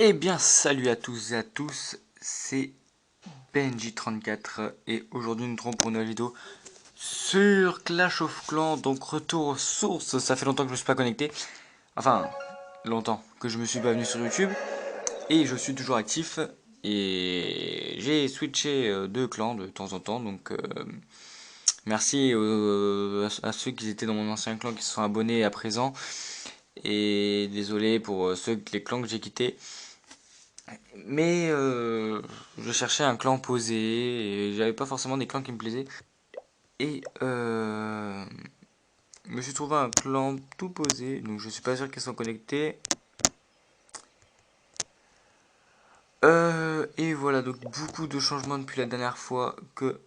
Eh bien, salut à tous et à tous, c'est Benji34 et aujourd'hui nous nous retrouvons pour une nouvelle vidéo sur Clash of Clans. Donc retour aux sources, ça fait longtemps que je ne me suis pas connecté, enfin longtemps que je me suis pas venu sur YouTube et je suis toujours actif et j'ai switché de clan de temps en temps. Donc merci à ceux qui étaient dans mon ancien clan qui se sont abonnés à présent et désolé pour les clans que j'ai quittés. Mais je cherchais un clan posé et j'avais pas forcément des clans qui me plaisaient. Et je me suis trouvé un clan tout posé, donc je suis pas sûr qu'ils sont connectés. Et voilà, donc beaucoup de changements depuis la dernière fois que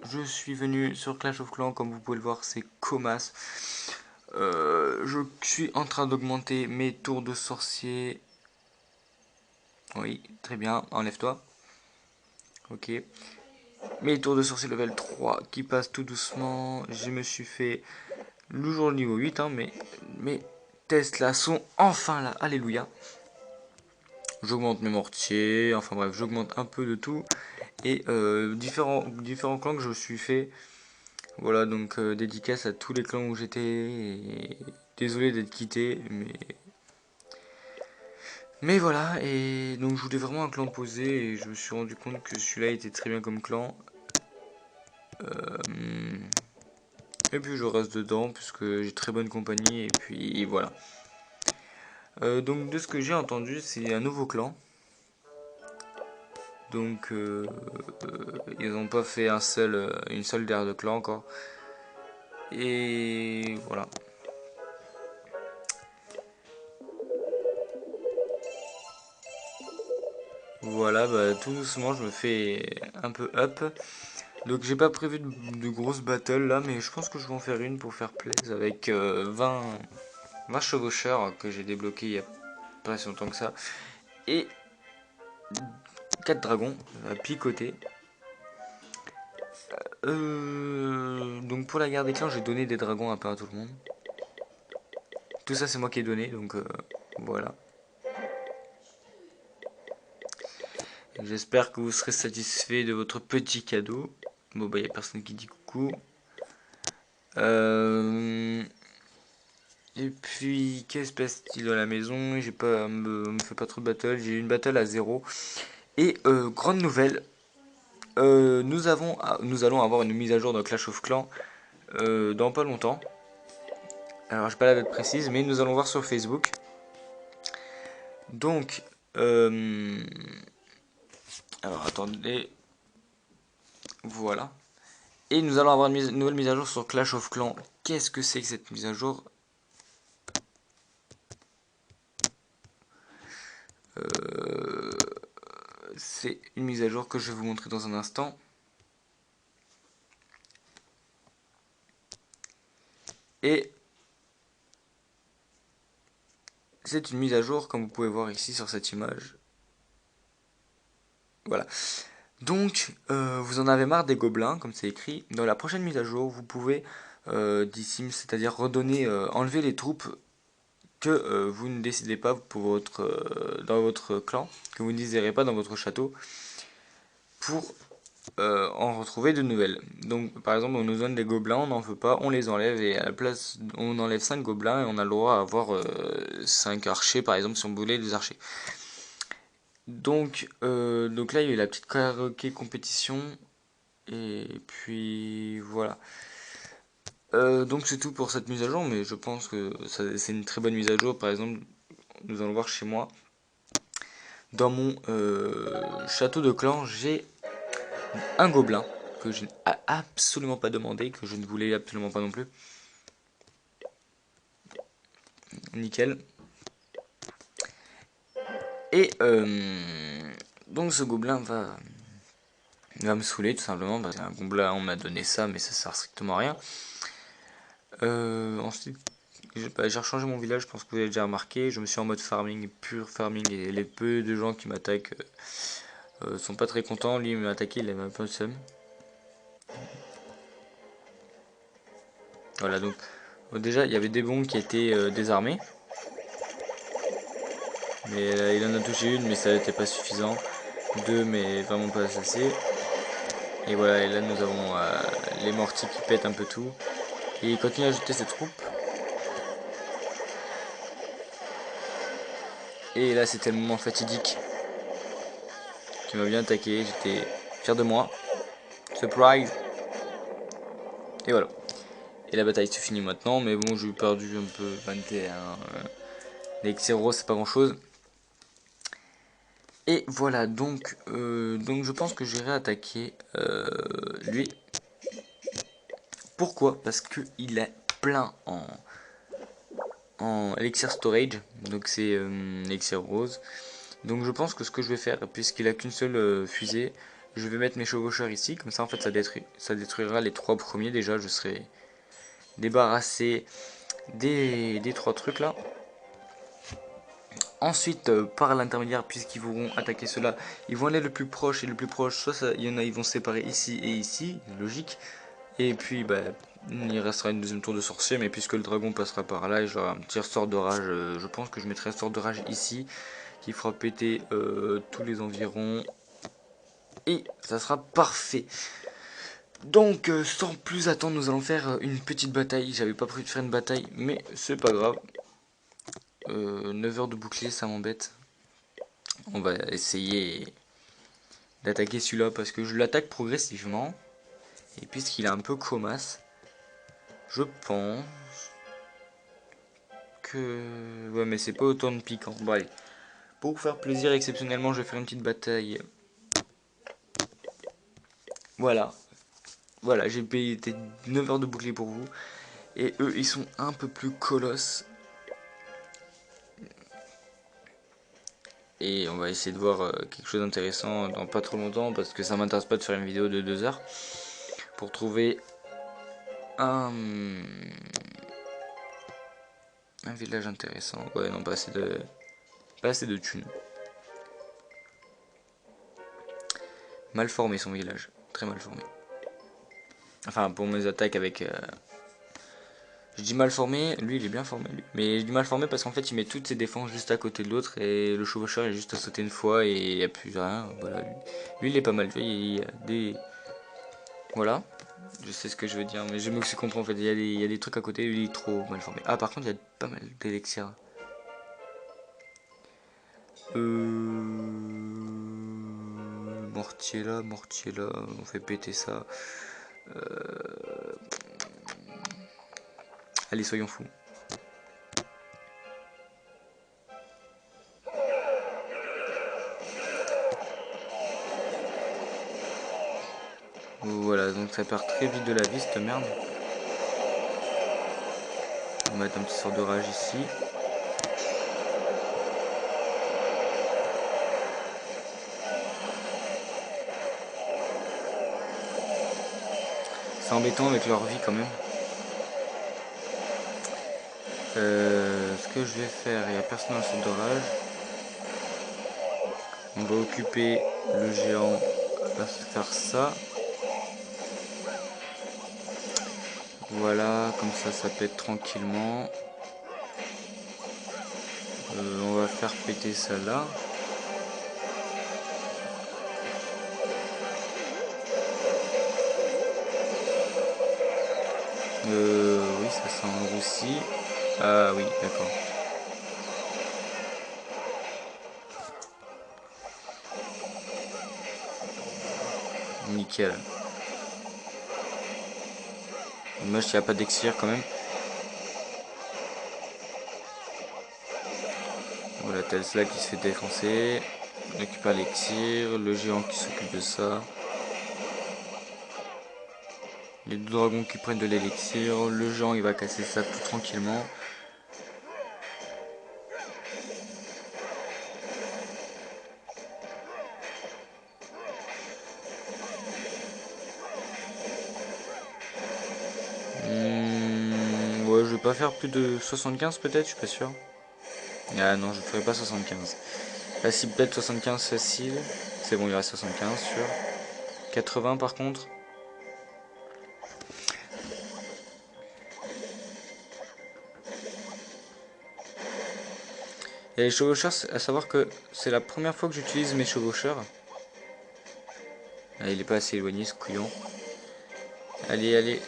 je suis venu sur Clash of Clans. Comme vous pouvez le voir, c'est Comas. Je suis en train d'augmenter mes tours de sorcier. Oui, très bien, enlève-toi. Ok. Mes tours de sorcier level 3 qui passent tout doucement. Je me suis fait le jour niveau 8, hein, mais mes tests là sont enfin là. Alléluia. J'augmente mes mortiers, enfin bref, j'augmente un peu de tout. Et différents clans que je me suis fait. Voilà, donc dédicace à tous les clans où j'étais. Et désolé d'être quitté, mais voilà. Et donc je voulais vraiment un clan posé et je me suis rendu compte que celui-là était très bien comme clan. Et puis je reste dedans puisque j'ai très bonne compagnie et puis voilà. Donc de ce que j'ai entendu, c'est un nouveau clan. Donc ils n'ont pas fait une seule guerre de clan encore. Et voilà. Voilà, bah, tout doucement je me fais un peu up. Donc j'ai pas prévu de grosses battles là, mais je pense que je vais en faire une pour faire plaisir avec 20 chevaucheurs que j'ai débloqués il y a pas si longtemps que ça. Et 4 dragons à picoter. Donc pour la guerre des clans, j'ai donné des dragons un peu à tout le monde. Tout ça c'est moi qui ai donné, donc voilà. J'espère que vous serez satisfait de votre petit cadeau. Bon bah y a personne qui dit coucou. Euh, Et puis qu'est-ce qui se passe-t-il dans la maison? J'ai pas me fait pas trop de battle. J'ai eu une battle à 0. Et grande nouvelle, nous allons avoir une mise à jour de Clash of Clans dans pas longtemps. Alors j'ai pas la date précise, mais nous allons voir sur Facebook. Donc euh, alors attendez, voilà. Et nous allons avoir une nouvelle mise à jour sur Clash of Clans. Qu'est-ce que c'est que cette mise à jour? Euh, c'est une mise à jour que je vais vous montrer dans un instant. Et c'est une mise à jour comme vous pouvez voir ici sur cette image. Voilà. Donc, vous en avez marre des gobelins, comme c'est écrit. Dans la prochaine mise à jour, vous pouvez d'ici, c'est-à-dire redonner, enlever les troupes que vous ne décidez pas pour dans votre clan, que vous ne désirez pas dans votre château, pour en retrouver de nouvelles. Donc, par exemple, on nous donne des gobelins, on n'en veut pas, on les enlève et à la place, on enlève 5 gobelins et on a le droit à avoir 5 archers, par exemple, si on voulait des archers. Donc là, il y a eu la petite karaoké compétition. Et puis voilà. Donc c'est tout pour cette mise à jour, mais je pense que c'est une très bonne mise à jour. Par exemple, nous allons voir chez moi. Dans mon château de clan, j'ai un gobelin que je n'ai absolument pas demandé, que je ne voulais absolument pas non plus. Nickel. Et donc ce gobelin va me saouler tout simplement parce qu'un gobelin, on m'a donné ça, mais ça sert strictement à rien. Ensuite, j'ai rechangé mon village, je pense que vous avez déjà remarqué. Je me suis en mode farming, pur farming, et les peu de gens qui m'attaquent sont pas très contents. Lui, il m'a attaqué, il avait un peu de seum. Voilà, donc déjà, il y avait des bombes qui étaient désarmées. Mais il en a touché une, mais ça n'était pas suffisant. Deux, mais vraiment pas assez. Et voilà, et là nous avons les mortiers qui pètent un peu tout. Et il continue à jeter ses troupes. Et là c'était le moment fatidique qui m'a bien attaqué. J'étais fier de moi. Surprise. Et voilà. Et la bataille se finit maintenant. Mais bon, j'ai perdu un peu 21. Les Xeros, c'est pas grand chose. Et voilà, donc je pense que j'irai attaquer lui. Pourquoi? Parce qu'il est plein en Elixir Storage. Donc c'est Elixir Rose. Donc je pense que ce que je vais faire, puisqu'il a qu'une seule fusée, je vais mettre mes chevaucheurs ici. Comme ça en fait ça détruira les trois premiers déjà. Je serai débarrassé des trois trucs là. Ensuite, par l'intermédiaire, puisqu'ils vont attaquer ceux-là, ils vont aller le plus proche et le plus proche. Soit il y en a, ils vont se séparer ici et ici, logique. Et puis, bah, il restera une deuxième tour de sorcier, mais puisque le dragon passera par là, et j'aurai un petit sort de rage, je pense que je mettrai un sort de rage ici, qui fera péter tous les environs. Et ça sera parfait. Donc, sans plus attendre, nous allons faire une petite bataille. J'avais pas prévu de faire une bataille, mais c'est pas grave. 9 heures de bouclier, ça m'embête. On va essayer d'attaquer celui-là parce que je l'attaque progressivement. Et puisqu'il est un peu comasse, je pense que... Ouais, mais c'est pas autant de piquant. Bon, allez. Pour faire plaisir, exceptionnellement, je vais faire une petite bataille. Voilà. Voilà, j'ai payé 9 heures de bouclier pour vous. Et eux, ils sont un peu plus colosses. Et on va essayer de voir quelque chose d'intéressant dans pas trop longtemps. Parce que ça m'intéresse pas de faire une vidéo de 2 heures. Pour trouver un village intéressant. Ouais, non, pas assez de thunes. Mal formé son village. Très mal formé. Enfin, pour mes attaques avec... Je dis mal formé, lui il est bien formé. Lui. Mais je dis mal formé parce qu'en fait il met toutes ses défenses juste à côté de l'autre. Et le chevaucheur est juste à sauter une fois et il n'y a plus rien. Voilà, lui il est pas mal. Il y a des... Voilà. Je sais ce que je veux dire, mais je me suis compris en fait. Il y a des trucs à côté, lui il est trop mal formé. Ah, par contre il y a pas mal d'élixirs. Mortier là, on fait péter ça. Allez, soyons fous. Voilà, donc ça perd très vite de la vie cette merde. On va mettre un petit sort de rage ici. C'est embêtant avec leur vie quand même. Ce que je vais faire, il n'y a personne dans le sort de rage. On va occuper le géant, on va faire ça. Voilà, comme ça pète tranquillement. On va faire péter ça là. Oui, ça s'enroussit. Ah oui, d'accord. Nickel. Dommage qu'il n'y a pas d'exir quand même. Voilà, Tesla qui se fait défoncer. On récupère l'Exir, le géant qui s'occupe de ça. Les deux dragons qui prennent de l'élixir. Le géant il va casser ça tout tranquillement. Ouais, je vais pas faire plus de 75 peut-être, je suis pas sûr. Ah non, je ferai pas 75. Là, si peut-être 75 facile. C'est bon, il reste 75 sûr. 80 par contre. Et les chevaucheurs, à savoir que c'est la première fois que j'utilise mes chevaucheurs. Ah, il est pas assez éloigné ce couillon. Allez, allez,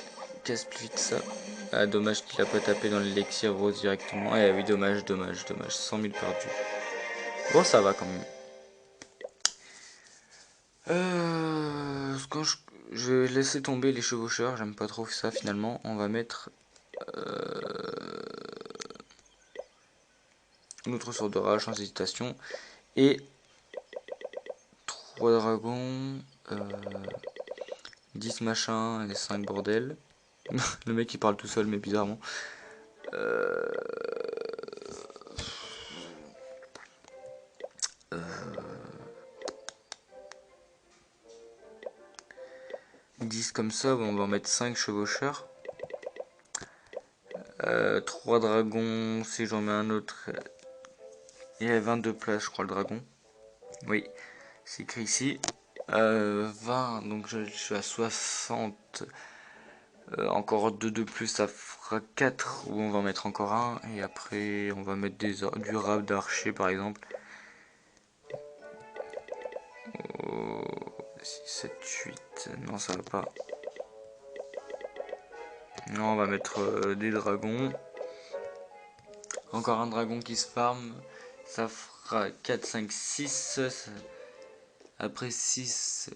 casse plus vite ça. Ah, dommage qu'il a pas tapé dans l'élixir rose directement. Ah oui, dommage, dommage, dommage. 100 000 perdus. Bon, ça va quand même. Quand je vais laisser tomber les chevaucheurs, j'aime pas trop ça finalement. On va mettre une autre sorte de rage sans hésitation. Et 3 dragons, 10 machins et 5 bordel. Le mec il parle tout seul mais bizarrement. 10 comme ça, bon, on va en mettre 5 chevaucheurs. 3 dragons, si j'en mets un autre. Il y a 22 places, je crois, le dragon. Oui, c'est écrit ici. 20, donc je suis à 60. Encore 2 de plus, ça fera 4. Ou on va en mettre encore un. Et après, on va mettre du rab d'archer, par exemple. 6, 7, 8. Non, ça va pas. Non, on va mettre des dragons. Encore un dragon qui se farm. Ça fera 4, 5, 6. Après 6,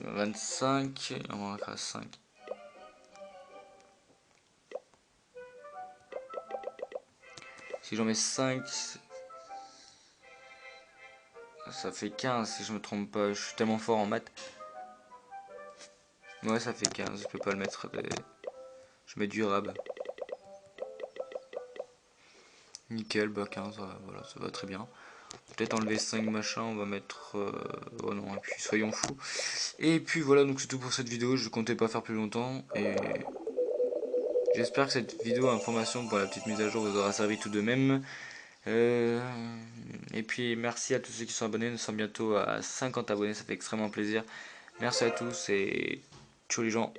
25. On va faire 5. Si j'en mets 5, ça fait 15 si je me trompe pas. Je suis tellement fort en maths. Ouais, ça fait 15. Je peux pas le mettre. Je mets du rab. Nickel, bah 15, voilà, ça va très bien. Peut-être enlever 5 machins, on va mettre... oh non, et puis soyons fous. Et puis voilà, donc c'est tout pour cette vidéo, je comptais pas faire plus longtemps. Et j'espère que cette vidéo information pour la petite mise à jour vous aura servi tout de même. Et puis merci à tous ceux qui sont abonnés, nous sommes bientôt à 50 abonnés, ça fait extrêmement plaisir. Merci à tous et ciao les gens.